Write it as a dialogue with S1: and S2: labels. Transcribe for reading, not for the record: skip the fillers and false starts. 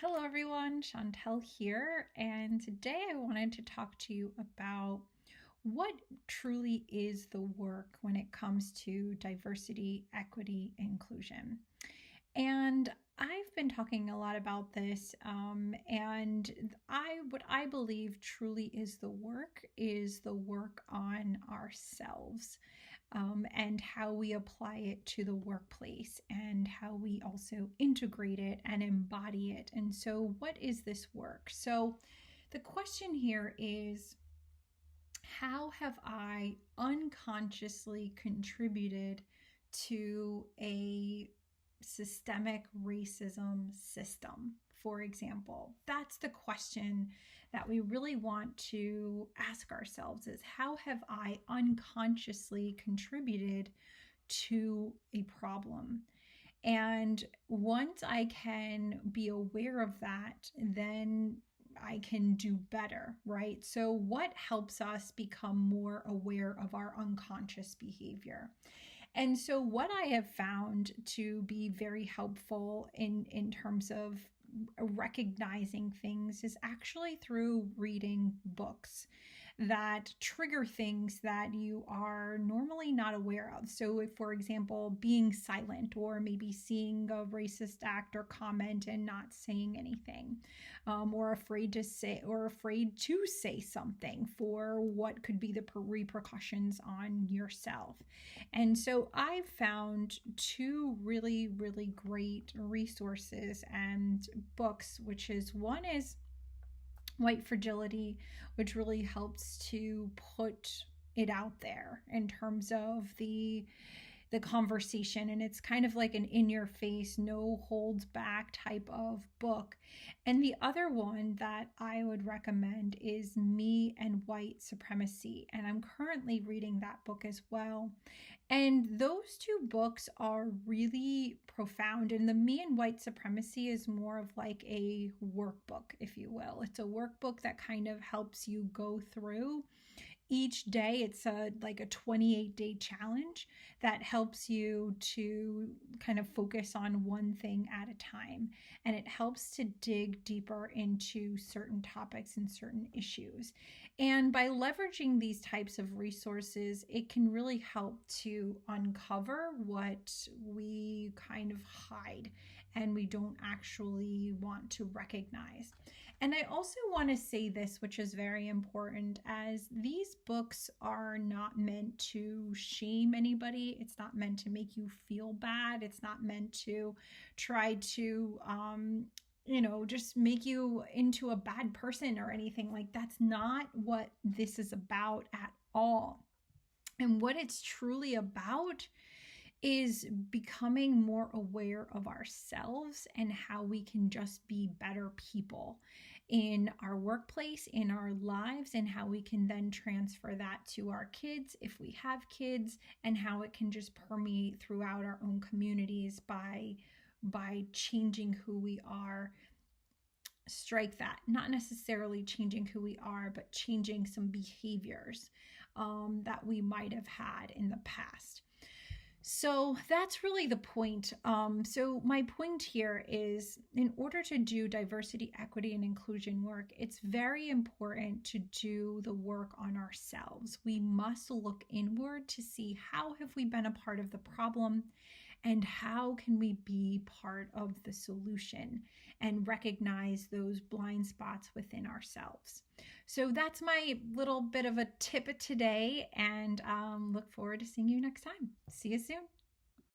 S1: Hello everyone, Chantel here, and today I wanted to talk to you about what truly is the work when it comes to diversity, equity, inclusion. And I've been talking a lot about this, and what I believe truly is the work on ourselves, and how we apply it to the workplace and how we also integrate it and embody it. And so, what is this work? So, the question here is, how have I unconsciously contributed to a systemic racism system, for example? That's the question that we really want to ask ourselves, is how have I unconsciously contributed to a problem? And once I can be aware of that, then I can do better, right? So, what helps us become more aware of our unconscious behavior? And so, what I have found to be very helpful in terms of recognizing things is actually through reading books that trigger things that you are normally not aware of. So, if, for example, being silent or maybe seeing a racist act or comment and not saying anything, or afraid to say something for what could be the repercussions on yourself. And so I've found two really, really great resources and books, which is one is White Fragility, which really helps to put it out there in terms of the conversation, and it's kind of like an in your face, no holds back type of book. And the other one that I would recommend is Me and White Supremacy, and I'm currently reading that book as well. And those two books are really profound. And the Me and White Supremacy is more of like a workbook, if you will. It's a workbook that kind of helps you go through each day. It's like a 28-day challenge that helps you to kind of focus on one thing at a time, and it helps to dig deeper into certain topics and certain issues. And by leveraging these types of resources, it can really help to uncover what we kind of hide and we don't actually want to recognize. And I also want to say this, which is very important, as these books are not meant to shame anybody. It's not meant to make you feel bad. It's not meant to try to, just make you into a bad person or anything. Like, that's not what this is about at all. And what it's truly about is becoming more aware of ourselves and how we can just be better people in our workplace, in our lives, and how we can then transfer that to our kids if we have kids, and how it can just permeate throughout our own communities by changing who we are. Strike that, not necessarily changing who we are, but changing some behaviors that we might have had in the past. So that's really the point. So my point here is, in order to do diversity, equity, and inclusion work, it's very important to do the work on ourselves. We must look inward to see how have we been a part of the problem and how can we be part of the solution and recognize those blind spots within ourselves. So that's my little bit of a tip today, and look forward to seeing you next time. See you soon.